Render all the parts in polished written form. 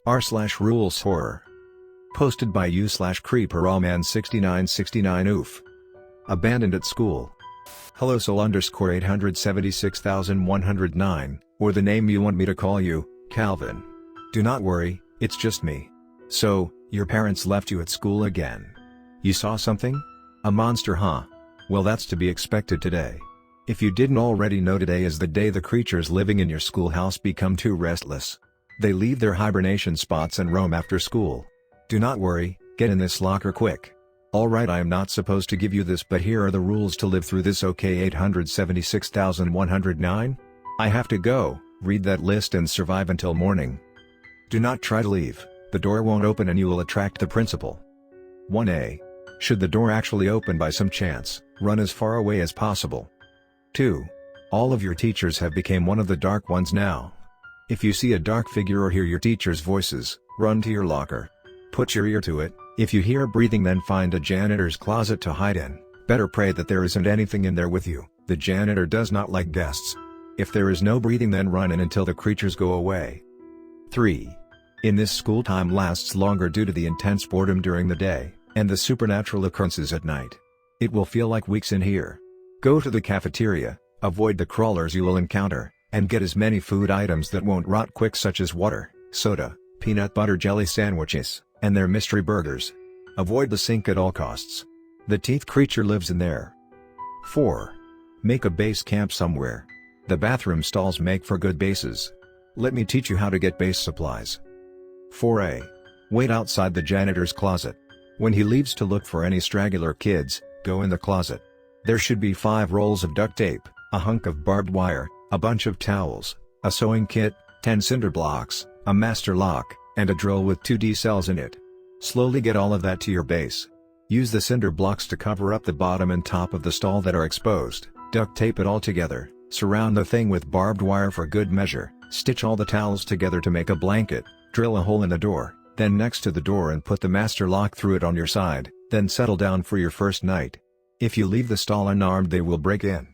r/rules horror. Posted by u/creeperallman6969 oof. Abandoned at school. Hello Sol_876109, or the name you want me to call you, Calvin. Do not worry, it's just me. So, your parents left you at school again. You saw something? A monster, huh? Well, that's to be expected today. If you didn't already know, today is the day the creatures living in your schoolhouse become too restless. They leave their hibernation spots and roam after school. Do not worry, get in this locker quick. Alright, I am not supposed to give you this, but here are the rules to live through this. Okay, 876,109? I have to go, read that list and survive until morning. Do not try to leave, the door won't open and you will attract the principal. 1A. Should the door actually open by some chance, run as far away as possible. 2. All of your teachers have become one of the dark ones now. If you see a dark figure or hear your teacher's voices, run to your locker. Put your ear to it. If you hear breathing, then find a janitor's closet to hide in. Better pray that there isn't anything in there with you. The janitor does not like guests. If there is no breathing, then run in until the creatures go away. 3. In this, school time lasts longer due to the intense boredom during the day, and the supernatural occurrences at night. It will feel like weeks in here. Go to the cafeteria, avoid the crawlers you will encounter, and get as many food items that won't rot quick, such as water, soda, peanut butter jelly sandwiches, and their mystery burgers. Avoid the sink at all costs. The teeth creature lives in there. 4. Make a base camp somewhere. The bathroom stalls make for good bases. Let me teach you how to get base supplies. 4A. Wait outside the janitor's closet. When he leaves to look for any straggler kids, go in the closet. There should be 5 rolls of duct tape, a hunk of barbed wire, a bunch of towels, a sewing kit, 10 cinder blocks, a master lock, and a drill with 2D cells in it. Slowly get all of that to your base. Use the cinder blocks to cover up the bottom and top of the stall that are exposed, duct tape it all together, surround the thing with barbed wire for good measure, stitch all the towels together to make a blanket, drill a hole in the door, then next to the door, and put the master lock through it on your side, then settle down for your first night. If you leave the stall unarmed, they will break in.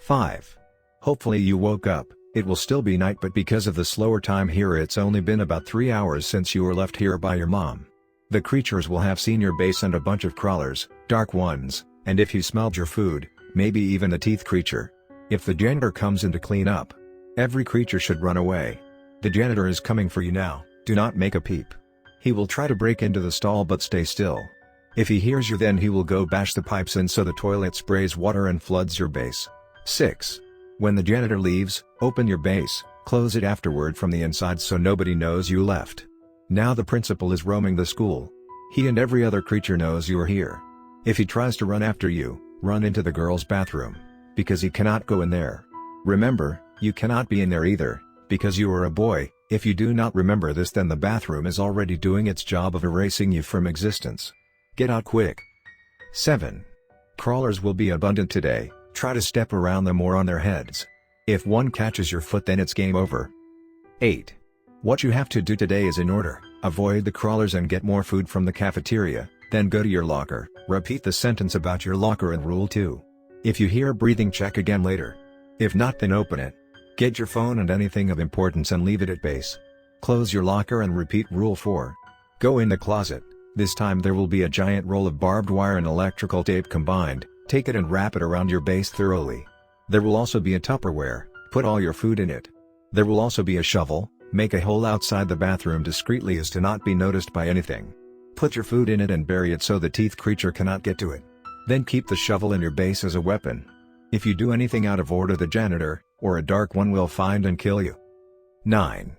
5. Hopefully you woke up. It will still be night, but because of the slower time here, it's only been about 3 hours since you were left here by your mom. The creatures will have seen your base and a bunch of crawlers, dark ones, and if you smelled your food, maybe even the teeth creature. If the janitor comes in to clean up, every creature should run away. The janitor is coming for you now, do not make a peep. He will try to break into the stall, but stay still. If he hears you, then he will go bash the pipes in so the toilet sprays water and floods your base. 6. When the janitor leaves, open your base, close it afterward from the inside so nobody knows you left. Now the principal is roaming the school. He and every other creature knows you are here. If he tries to run after you, run into the girls' bathroom, because he cannot go in there. Remember, you cannot be in there either, because you are a boy. If you do not remember this, then the bathroom is already doing its job of erasing you from existence. Get out quick. 7. Crawlers will be abundant today. Try to step around them or on their heads. If one catches your foot, then it's game over. 8. What you have to do today is in order: avoid the crawlers and get more food from the cafeteria, then go to your locker, repeat the sentence about your locker, and rule 2. If you hear breathing, check again later. If not, then open it. Get your phone and anything of importance and leave it at base. Close your locker and repeat rule 4. Go in the closet. This time there will be a giant roll of barbed wire and electrical tape combined. Take it and wrap it around your base thoroughly. There will also be a Tupperware, put all your food in it. There will also be a shovel. Make a hole outside the bathroom discreetly as to not be noticed by anything. Put your food in it and bury it so the teeth creature cannot get to it. Then keep the shovel in your base as a weapon. If you do anything out of order, the janitor, or a dark one, will find and kill you. 9.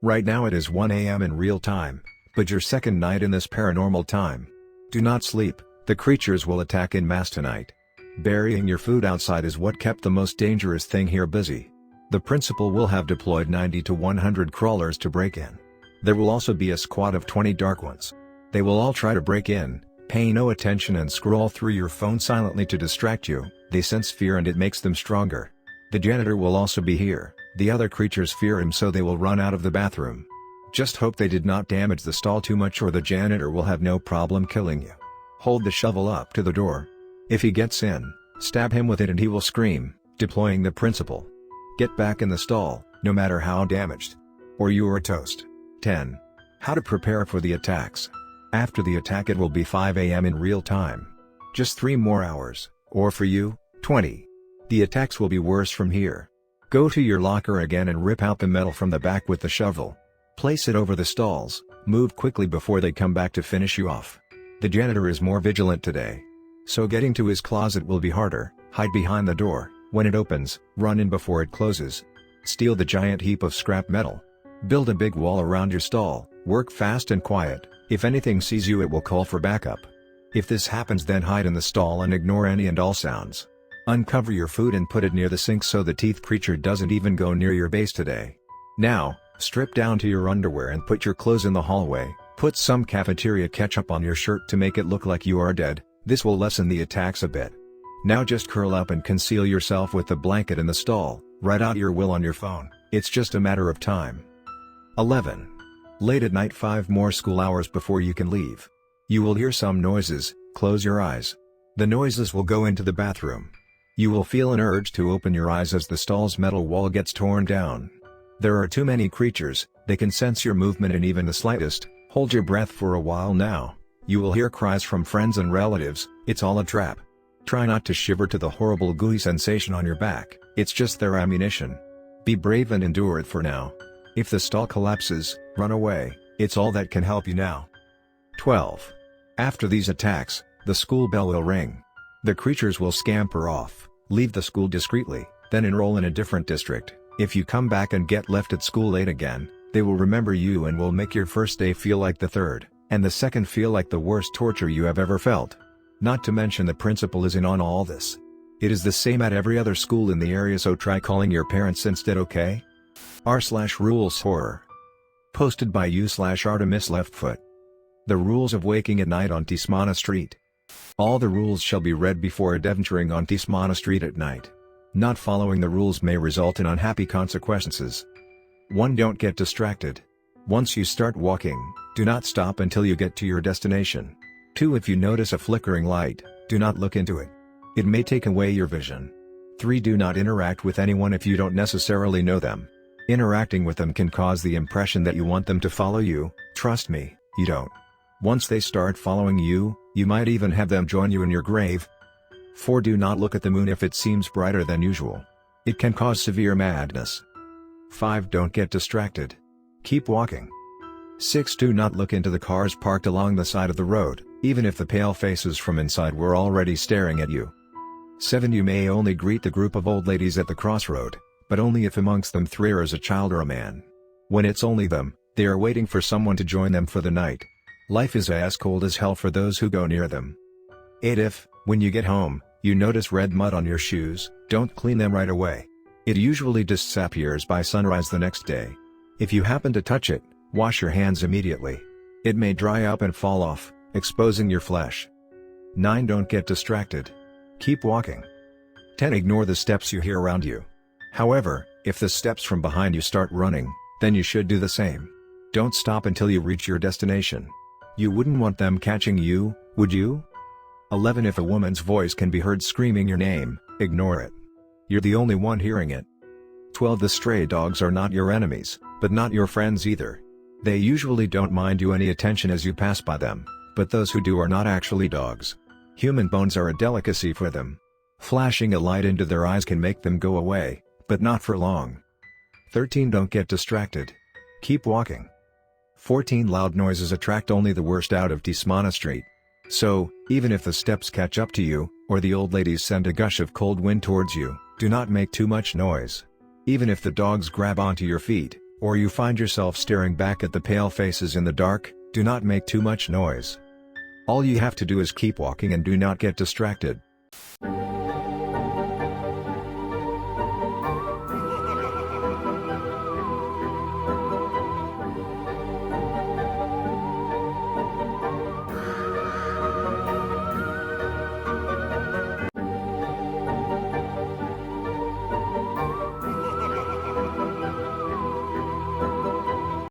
Right now it is 1 a.m. in real time, but your second night in this paranormal time. Do not sleep, the creatures will attack en masse tonight. Burying your food outside is what kept the most dangerous thing here busy. The principal will have deployed 90 to 100 crawlers to break in. There will also be a squad of 20 dark ones. They will all try to break in, pay no attention, and scroll through your phone silently to distract you. They sense fear and it makes them stronger. The janitor will also be here. The other creatures fear him, so they will run out of the bathroom. Just hope they did not damage the stall too much, or the janitor will have no problem killing you. Hold the shovel up to the door. If he gets in, stab him with it and he will scream, deploying the principal. Get back in the stall, no matter how damaged. Or you are toast. 10. How to prepare for the attacks. After the attack it will be 5 AM in real time. Just 3 more hours, or for you, 20. The attacks will be worse from here. Go to your locker again and rip out the metal from the back with the shovel. Place it over the stalls, move quickly before they come back to finish you off. The janitor is more vigilant today. So getting to his closet will be harder. Hide behind the door. When it opens, run in before it closes. Steal the giant heap of scrap metal. Build a big wall around your stall. Work fast and quiet. If anything sees you it will call for backup. If this happens then hide in the stall and ignore any and all sounds. Uncover your food and put it near the sink so the teeth creature doesn't even go near your base today. Now, strip down to your underwear and put your clothes in the hallway. Put some cafeteria ketchup on your shirt to make it look like you are dead. This will lessen the attacks a bit. Now just curl up and conceal yourself with the blanket in the stall. Write out your will on your phone. It's just a matter of time. 11. Late at night 5 more school hours before you can leave. You will hear some noises. Close your eyes. The noises will go into the bathroom. You will feel an urge to open your eyes as the stall's metal wall gets torn down. There are too many creatures. They can sense your movement and even the slightest. Hold your breath for a while now. You will hear cries from friends and relatives. It's all a trap. Try not to shiver to the horrible gooey sensation on your back. It's just their ammunition. Be brave and endure it for now. If the stall collapses, run away. It's all that can help you now. 12. After these attacks, the school bell will ring. The creatures will scamper off. Leave the school discreetly, then enroll in a different district. If you come back and get left at school late again, they will remember you and will make your first day feel like the third, and the second feel like the worst torture you have ever felt. Not to mention the principal is in on all this. It is the same at every other school in the area, so try calling your parents instead, okay? r/rules horror. Posted by u/Artemis Leftfoot. The rules of waking at night on Tismana Street. All the rules shall be read before adventuring on Tismana Street at night. Not following the rules may result in unhappy consequences. 1. Don't get distracted. Once you start walking, do not stop until you get to your destination. 2. If you notice a flickering light, do not look into it. It may take away your vision. 3. Do not interact with anyone if you don't necessarily know them. Interacting with them can cause the impression that you want them to follow you. Trust me, you don't. Once they start following you, you might even have them join you in your grave. 4. Do not look at the moon if it seems brighter than usual. It can cause severe madness. 5. Don't get distracted. Keep walking. 6. Do not look into the cars parked along the side of the road, even if the pale faces from inside were already staring at you. 7. You may only greet the group of old ladies at the crossroad, but only if amongst them 3 is a child or a man. When it's only them, they are waiting for someone to join them for the night. Life is as cold as hell for those who go near them. 8. If, when you get home, you notice red mud on your shoes, don't clean them right away. It usually disappears by sunrise the next day. If you happen to touch it, wash your hands immediately. It may dry up and fall off, exposing your flesh. 9. Don't get distracted. Keep walking. 10. Ignore the steps you hear around you. However, if the steps from behind you start running, then you should do the same. Don't stop until you reach your destination. You wouldn't want them catching you, would you? 11. If a woman's voice can be heard screaming your name, ignore it. You're the only one hearing it. 12. The stray dogs are not your enemies, but not your friends either. They usually don't mind you any attention as you pass by them, but those who do are not actually dogs. Human bones are a delicacy for them. Flashing a light into their eyes can make them go away, but not for long. 13. Don't get distracted. Keep walking. 14. Loud noises attract only the worst out of Tismana Street. So, even if the steps catch up to you, or the old ladies send a gush of cold wind towards you, do not make too much noise. Even if the dogs grab onto your feet, or you find yourself staring back at the pale faces in the dark, do not make too much noise. All you have to do is keep walking and do not get distracted.